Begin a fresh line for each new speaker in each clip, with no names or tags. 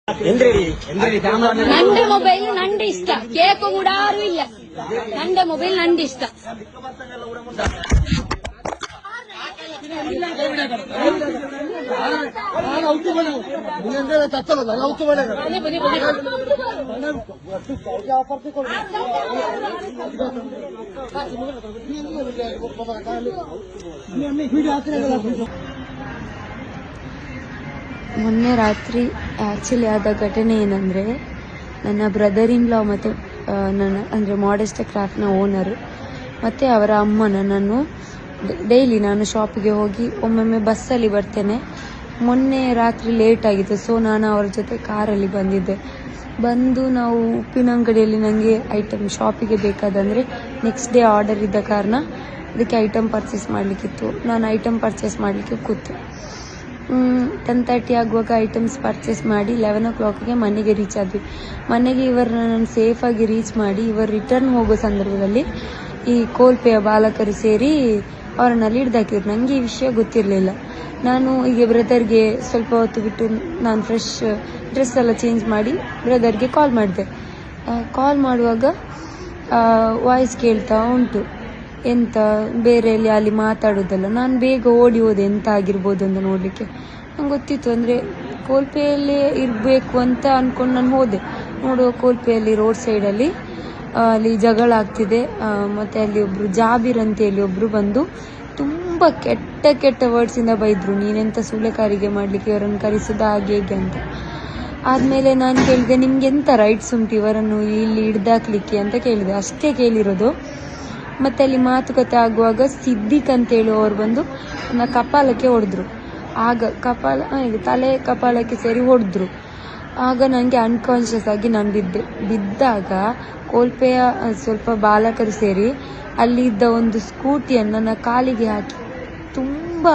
ನಂಡೆ mobile ನಂಡೆ ಇಷ್ಟ, cake ಕೂಡ ಯಾರು ಇಲ್ಲ. ನಂಡೆ ಮೊಬೈಲ್ ನಂಡೆ ಇಷ್ಟ.
ಮೊನ್ನೆ ರಾತ್ರಿ ಆ್ಯಕ್ಚುಲಿ ಆದ ಘಟನೆ ಏನಂದರೆ, ನನ್ನ ಬ್ರದರ್ ಇನ್ ಲಾ ಮತ್ತು ನನ್ನ ಅಂದರೆ ಮಾಡೆಸ್ಟ್ ಕ್ರಾಫ್ಟ್ನ ಓನರು ಮತ್ತು ಅವರ ಅಮ್ಮ ನನ್ನನ್ನು ಡೈಲಿ ನಾನು ಶಾಪಿಗೆ ಹೋಗಿ ಒಮ್ಮೊಮ್ಮೆ ಬಸ್ಸಲ್ಲಿ ಬರ್ತೇನೆ. ಮೊನ್ನೆ ರಾತ್ರಿ ಲೇಟ್ ಆಗಿತ್ತು, ಸೊ ನಾನು ಅವರ ಜೊತೆ ಕಾರಲ್ಲಿ ಬಂದಿದ್ದೆ. ಬಂದು ನಾವು ಉಪ್ಪಿನಂಗಡಿಯಲ್ಲಿ ನನಗೆ ಐಟಮ್ ಶಾಪಿಗೆ ಬೇಕಾದಂದರೆ ನೆಕ್ಸ್ಟ್ ಡೇ ಆರ್ಡರ್ ಇದ್ದ ಕಾರಣ ಅದಕ್ಕೆ ಐಟಮ್ ಪರ್ಚೇಸ್ ಮಾಡಲಿಕ್ಕಿತ್ತು. ನಾನು ಐಟಮ್ ಪರ್ಚೇಸ್ ಮಾಡಲಿಕ್ಕೆ ಕೂತು 10:30 ಆಗುವಾಗ ಐಟಮ್ಸ್ ಪರ್ಚೇಸ್ ಮಾಡಿ 11 o'clockಗೆ ಮನೆಗೆ ರೀಚ್ ಆದ್ವಿ. ಮನೆಗೆ ಇವರನ್ನ ನಾನು ಸೇಫಾಗಿ ರೀಚ್ ಮಾಡಿ ಇವರು ರಿಟರ್ನ್ ಹೋಗೋ ಸಂದರ್ಭದಲ್ಲಿ ಈ ಕೋಲ್ಪೆಯ ಬಾಲಕರು ಸೇರಿ ಅವರನ್ನಲ್ಲಿ ಹಿಡ್ದಾಕಿದ್ರು. ನನಗೆ ಈ ವಿಷಯ ಗೊತ್ತಿರಲಿಲ್ಲ. ನಾನು ಈಗ ಬ್ರದರ್ಗೆ ಸ್ವಲ್ಪ ಹೊತ್ತು ಬಿಟ್ಟು ನಾನು ಫ್ರೆಶ್ ಡ್ರೆಸ್ ಎಲ್ಲ ಚೇಂಜ್ ಮಾಡಿ ಬ್ರದರ್ಗೆ ಕಾಲ್ ಮಾಡಿದೆ. ಕಾಲ್ ಮಾಡುವಾಗ ವಾಯ್ಸ್ ಕೇಳ್ತಾ ಉಂಟು, ಎಂತ ಬೇರೆಯಲ್ಲಿ ಅಲ್ಲಿ ಮಾತಾಡೋದಲ್ಲ. ನಾನು ಬೇಗ ಓಡಿ ಹೋದೆ ಎಂತ ಆಗಿರ್ಬೋದು ಅಂತ ನೋಡಲಿಕ್ಕೆ. ನಂಗೆ ಗೊತ್ತಿತ್ತು ಅಂದರೆ ಕೋಲ್ಪೆಯಲ್ಲೇ ಇರಬೇಕು ಅಂತ ಅಂದ್ಕೊಂಡು ನಾನು ಹೋದೆ. ನೋಡುವ ಕೋಲ್ಪೆಯಲ್ಲಿ ರೋಡ್ ಸೈಡಲ್ಲಿ ಅಲ್ಲಿ ಜಗಳ ಆಗ್ತಿದೆ. ಮತ್ತು ಅಲ್ಲಿ ಒಬ್ಬರು ಜಾಬೀರ್ ಅಂತೇಳಿ ಒಬ್ಬರು ಬಂದು ತುಂಬ ಕೆಟ್ಟ ಕೆಟ್ಟ ವರ್ಡ್ಸಿಂದ ಬೈದರು. ನೀನೆಂತ ಸುಳ್ಳೆಕಾರಿಗೆ ಮಾಡಲಿಕ್ಕೆ ಇವರನ್ನು ಕರೆಸಿದ ಹಾಗೆ ಹೇಗೆ ಅಂತ. ಆದಮೇಲೆ ನಾನು ಕೇಳಿದೆ, ನಿಮ್ಗೆ ಎಂತ ರೈಟ್ಸ್ ಉಂಟು ಇವರನ್ನು ಇಲ್ಲಿ ಹಿಡ್ದಾಕ್ಲಿಕ್ಕೆ ಅಂತ ಕೇಳಿದೆ. ಅಷ್ಟೇ ಕೇಳಿರೋದು. ಮತ್ತು ಅಲ್ಲಿ ಮಾತುಕತೆ ಆಗುವಾಗ ಸಿದ್ದಿಕ್ ಅಂತೇಳಿ ಅವ್ರು ಬಂದು ನನ್ನ ಕಪಾಲಕ್ಕೆ ಹೊಡೆದ್ರು. ಆಗ ತಲೆ ಕಪಾಲಕ್ಕೆ ಸೇರಿ ಹೊಡೆದ್ರು. ಆಗ ನನಗೆ ಅನ್ಕಾನ್ಷಿಯಸ್ ಆಗಿ ನಾನು ಬಿದ್ದಾಗ ಕೋಲ್ಪೆಯ ಸ್ವಲ್ಪ ಬಾಲಕರು ಸೇರಿ ಅಲ್ಲಿ ಇದ್ದ ಒಂದು ಸ್ಕೂಟಿಯನ್ನು ನನ್ನ ಕಾಲಿಗೆ ಹಾಕಿ ತುಂಬ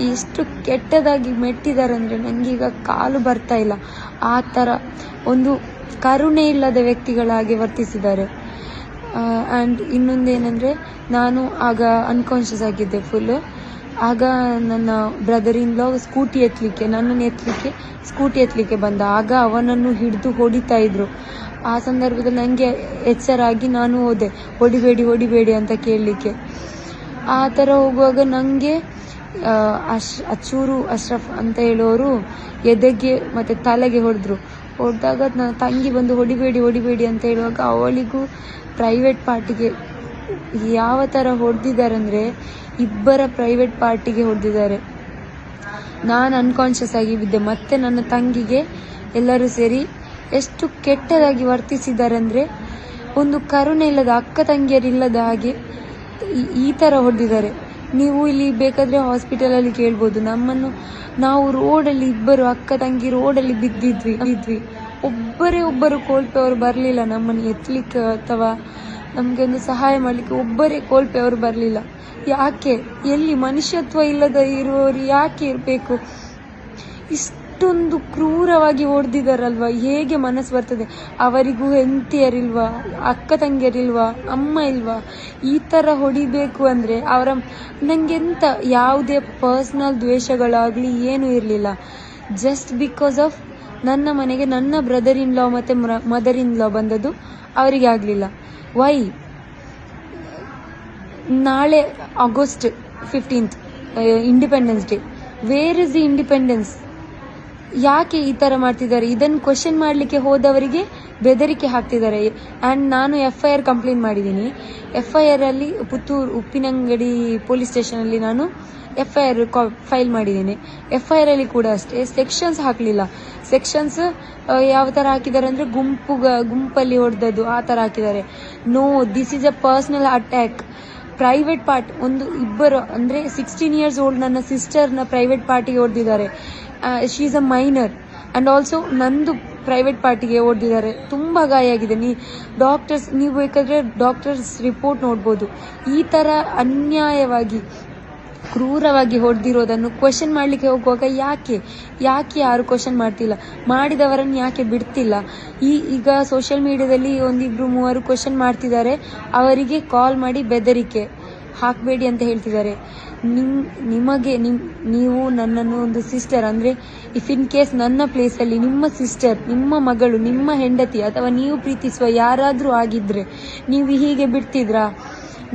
ಎಷ್ಟು ಕೆಟ್ಟದಾಗಿ ಮೆಟ್ಟಿದ್ದಾರೆ ಅಂದರೆ ನನಗೀಗ ಕಾಲು ಬರ್ತಾ ಇಲ್ಲ. ಆ ಥರ ಒಂದು ಕರುಣೆ ಇಲ್ಲದ ವ್ಯಕ್ತಿಗಳಾಗಿ ವರ್ತಿಸಿದ್ದಾರೆ. ಆ್ಯಂಡ್ ಇನ್ನೊಂದೇನೆಂದರೆ, ನಾನು ಆಗ ಅನ್ಕಾನ್ಷಿಯಸ್ ಆಗಿದ್ದೆ ಫುಲ್ಲು. ಆಗ ನನ್ನ ಬ್ರದರ್ ಇನ್ ಲಾ ನನ್ನನ್ನು ಎತ್ತಲಿಕ್ಕೆ ಸ್ಕೂಟಿ ಎತ್ತಲಿಕ್ಕೆ ಬಂದ. ಆಗ ಅವನನ್ನು ಹಿಡಿದು ಹೊಡಿತಾ ಇದ್ರು. ಆ ಸಂದರ್ಭದಲ್ಲಿ ನನಗೆ ಎಚ್ಚರಾಗಿ ನಾನು ಹೋದೆ, ಹೊಡಿಬೇಡಿ ಅಂತ ಕೇಳಲಿಕ್ಕೆ. ಆ ಥರ ಹೋಗುವಾಗ ನನಗೆ ಅಶ್ರಫ್ ಅಂತ ಹೇಳೋರು ಎದೆಗೆ ಮತ್ತು ತಲೆಗೆ ಹೊಡೆದಾಗ ನನ್ನ ತಂಗಿ ಬಂದು ಹೊಡಿಬೇಡಿ ಅಂತ ಹೇಳುವಾಗ ಅವಳಿಗೂ ಪ್ರೈವೇಟ್ ಪಾರ್ಟಿಗೆ ಯಾವ ಥರ ಹೊಡೆದಿದ್ದಾರೆ ಅಂದರೆ, ಇಬ್ಬರ ಪ್ರೈವೇಟ್ ಪಾರ್ಟಿಗೆ ಹೊಡೆದಿದ್ದಾರೆ. ನಾನು ಅನ್ಕಾನ್ಷಿಯಸ್ ಆಗಿ ಬಿದ್ದೆ. ಮತ್ತೆ ನನ್ನ ತಂಗಿಗೆ ಎಲ್ಲರೂ ಸೇರಿ ಎಷ್ಟು ಕೆಟ್ಟದಾಗಿ ವರ್ತಿಸಿದ್ದಾರೆ ಅಂದರೆ, ಒಂದು ಕರುಣೆ ಇಲ್ಲದ ಅಕ್ಕ ತಂಗಿಯರಿಲ್ಲದ ಹಾಗೆ ಈ ಥರ ಹೊಡೆದಿದ್ದಾರೆ. ನೀವು ಇಲ್ಲಿ ಬೇಕಾದರೆ ಹಾಸ್ಪಿಟಲಲ್ಲಿ ಕೇಳ್ಬೋದು. ನಾವು ರೋಡಲ್ಲಿ ಇಬ್ಬರು ಅಕ್ಕ ತಂಗಿ ರೋಡಲ್ಲಿ ಬಿದ್ದಿದ್ವಿ. ಒಬ್ಬರು ಕೋಲ್ಪೆ ಅವರು ಬರಲಿಲ್ಲ ನಮ್ಮನ್ನು ಎತ್ತಲಿಕ್ಕೆ ಅಥವಾ ನಮಗೆ ಒಂದು ಸಹಾಯ ಮಾಡಲಿಕ್ಕೆ. ಒಬ್ಬರೇ ಕೋಲ್ಪೆ ಅವರು ಬರಲಿಲ್ಲ. ಯಾಕೆ? ಎಲ್ಲಿ ಮನುಷ್ಯತ್ವ ಇಲ್ಲದ ಇರುವವರು ಯಾಕೆ ಇರಬೇಕು? ಇಷ್ಟೊಂದು ಕ್ರೂರವಾಗಿ ಹೊಡೆದಿದ್ದಾರಲ್ವ, ಹೇಗೆ ಮನಸ್ಸು ಬರ್ತದೆ? ಅವರಿಗೂ ಹೆಂಡತಿಯರಿಲ್ವಾ, ಅಕ್ಕ ತಂಗಿಯರಿಲ್ವಾ, ಅಮ್ಮ ಇಲ್ವಾ? ಈ ಥರ ಹೊಡಿಬೇಕು ಅಂದರೆ ನನಗೆಂತ ಯಾವುದೇ ಪರ್ಸ್ನಲ್ ದ್ವೇಷಗಳಾಗಲಿ ಏನೂ ಇರಲಿಲ್ಲ. ಜಸ್ಟ್ ಬಿಕಾಸ್ ಆಫ್ ನನ್ನ ಮನೆಗೆ ನನ್ನ ಬ್ರದರ್ ಇನ್ ಲಾ ಮತ್ತು ಮದರ್ ಇನ್ ಲಾ ಬಂದದ್ದು ಅವರಿಗೆ ಆಗಲಿಲ್ಲ. ವೈ? ನಾಳೆ August 15th independence day. Where is the independence? ಯಾಕೆ ಈ ಥರ ಮಾಡ್ತಿದ್ದಾರೆ? ಇದನ್ನು ಕ್ವೆಶ್ಚನ್ ಮಾಡಲಿಕ್ಕೆ ಹೋದವರಿಗೆ ಬೆದರಿಕೆ ಹಾಕ್ತಿದ್ದಾರೆ. ಆ್ಯಂಡ್ ನಾನು FIR ಕಂಪ್ಲೇಂಟ್ ಮಾಡಿದ್ದೀನಿ. FIR ಅಲ್ಲಿ ಪುತ್ತೂರು ಉಪ್ಪಿನಂಗಡಿ ಪೊಲೀಸ್ ಸ್ಟೇಷನಲ್ಲಿ ನಾನು FIR ಫೈಲ್ ಮಾಡಿದ್ದೀನಿ. FIR ಅಲ್ಲಿ ಕೂಡ ಅಷ್ಟೇ ಸೆಕ್ಷನ್ಸ್ ಹಾಕಲಿಲ್ಲ. ಸೆಕ್ಷನ್ಸ್ ಯಾವ ಥರ ಹಾಕಿದ್ದಾರೆ ಅಂದರೆ, ಗುಂಪಲ್ಲಿ ಹೊಡೆದದ್ದು ಆ ಥರ ಹಾಕಿದ್ದಾರೆ. No, this is a personal attack. Private part ಇಬ್ಬರು ಅಂದರೆ 16 years ಓಲ್ಡ್ ನನ್ನ ಸಿಸ್ಟರ್ನ ಪ್ರೈವೇಟ್ ಪಾರ್ಟಿಗೆ ಹೊಡೆದಿದ್ದಾರೆ. She is a minor. And also ನಂದು ಪ್ರೈವೇಟ್ ಪಾರ್ಟಿಗೆ ಹೊಡೆದಿದ್ದಾರೆ. ತುಂಬ ಗಾಯ ಆಗಿದೆ. ನೀವು ಬೇಕಾದರೆ ಡಾಕ್ಟರ್ಸ್ ರಿಪೋರ್ಟ್ ನೋಡ್ಬೋದು. ಈ ಥರ ಅನ್ಯಾಯವಾಗಿ ಕ್ರೂರವಾಗಿ ಹೊಡೆದಿರೋದನ್ನು ಕ್ವೆಶ್ಚನ್ ಮಾಡಲಿಕ್ಕೆ ಹೋಗುವಾಗ ಯಾಕೆ ಯಾರು ಕ್ವೆಶ್ಚನ್ ಮಾಡ್ತಿಲ್ಲ? ಮಾಡಿದವರನ್ನು ಯಾಕೆ ಬಿಡ್ತಿಲ್ಲ? ಈಗ ಸೋಷಿಯಲ್ ಮೀಡಿಯಾದಲ್ಲಿ 1-2-3 ಕ್ವೆಶ್ಚನ್ ಮಾಡ್ತಿದ್ದಾರೆ. ಅವರಿಗೆ ಕಾಲ್ ಮಾಡಿ ಬೆದರಿಕೆ ಹಾಕಬೇಡಿ ಅಂತ ಹೇಳ್ತಿದ್ದಾರೆ. ನೀವು ನನ್ನನ್ನು ಒಂದು ಸಿಸ್ಟರ್ ಅಂದರೆ ಇಫ್ ಇನ್ ಕೇಸ್ ನನ್ನ ಪ್ಲೇಸಲ್ಲಿ ನಿಮ್ಮ ಸಿಸ್ಟರ್, ನಿಮ್ಮ ಮಗಳು, ನಿಮ್ಮ ಹೆಂಡತಿ ಅಥವಾ ನೀವು ಪ್ರೀತಿಸುವ ಯಾರಾದರೂ ಆಗಿದ್ರೆ ನೀವು ಹೀಗೆ ಬಿಡ್ತಿದ್ರಾ?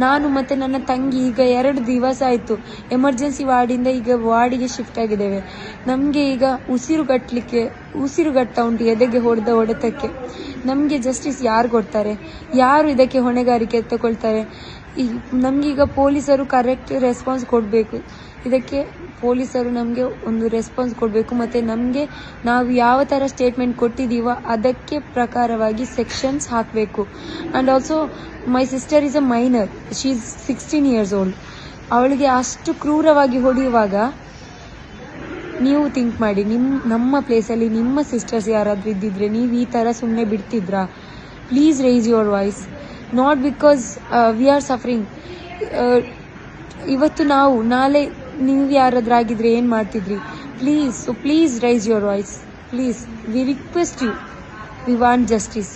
ನಾನು ಮತ್ತು ನನ್ನ ತಂಗಿ ಈಗ 2 ದಿವಸ ಆಯಿತು ಎಮರ್ಜೆನ್ಸಿ ವಾರ್ಡಿಂದ ಈಗ ವಾರ್ಡಿಗೆ ಶಿಫ್ಟ್ ಆಗಿದ್ದೇವೆ. ನಮಗೆ ಈಗ ಉಸಿರುಗಟ್ಟ ಉಂಟು ಎದೆಗೆ ಹೊಡೆದ ಹೊಡೆತಕ್ಕೆ. ನಮಗೆ ಜಸ್ಟಿಸ್ ಯಾರು ಕೊಡ್ತಾರೆ? ಯಾರು ಇದಕ್ಕೆ ಹೊಣೆಗಾರಿಕೆ ತಗೊಳ್ತಾರೆ? ನಮಗೀಗ ಪೊಲೀಸರು ಕರೆಕ್ಟ್ ರೆಸ್ಪಾನ್ಸ್ ಕೊಡಬೇಕು. ಇದಕ್ಕೆ ಪೊಲೀಸರು ನಮಗೆ ಒಂದು ರೆಸ್ಪಾನ್ಸ್ ಕೊಡಬೇಕು ಮತ್ತು ನಮಗೆ ನಾವು ಯಾವ ಥರ ಸ್ಟೇಟ್ಮೆಂಟ್ ಕೊಟ್ಟಿದ್ದೀವೋ ಅದಕ್ಕೆ ಪ್ರಕಾರವಾಗಿ ಸೆಕ್ಷನ್ಸ್ ಹಾಕಬೇಕು. And also my sister is a minor, she is 16 years old. ಅವಳಿಗೆ ಅಷ್ಟು ಕ್ರೂರವಾಗಿ ಹೊಡೆಯುವಾಗ ನೀವು ಥಿಂಕ್ ಮಾಡಿ, ನಮ್ಮ ಪ್ಲೇಸಲ್ಲಿ ನಿಮ್ಮ ಸಿಸ್ಟರ್ಸ್ ಯಾರಾದರೂ ಇದ್ದಿದ್ರೆ ನೀವು ಈ ಥರ ಸುಮ್ಮನೆ ಬಿಡ್ತಿದ್ರಾ? Please raise your voice. Not because we are suffering. ಇವತ್ತು ನಾವು, ನಾಳೆ ನೀವು ಯಾರಾದ್ರೂ ಆಗಿದ್ರೆ ಏನು ಮಾಡ್ತಿದ್ರಿ? Please raise your voice. Please, we request you. We want justice.